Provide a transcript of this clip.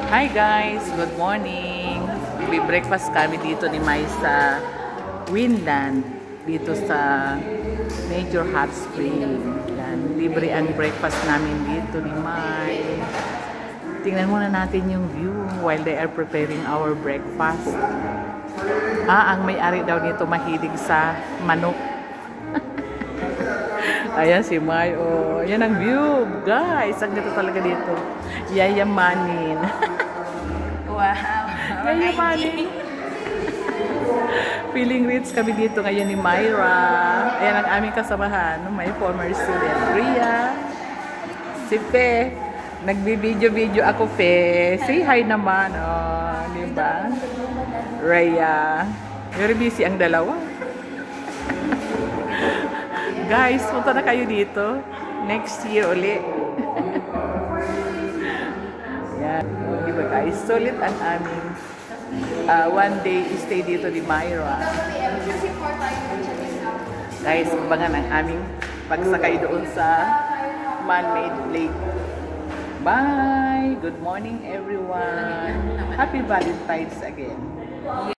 Hi guys, good morning. Breakfast kami dito ni Mai sa Winland, dito sa Major Hot Spring. Yan, libre ang breakfast namin dito ni Mai. Tingnan muna natin yung view while they are preparing our breakfast. Ang may-ari daw nito mahilig sa manok. Ayan si Mai. Oh, yan ang view, guys. Ang ganda talaga dito. Yayamanin. Wow. Yayamanin. Feeling rich kami dito ngayon ni Myra. Ayan ang aming kasamahan. My former student, Ria. Si Fe. Nagbibideo-video ako, Fe. Say hi naman. Oh, diba? Rhea. Very busy ang dalawa. Guys, punta na kayo dito. Next year ulit. Yan. Diba guys? Solid ang aming one day stay dito ni Myra. Guys, abangan ang aming pagsakay doon sa man-made lake. Bye! Good morning everyone. Happy Valentine's again.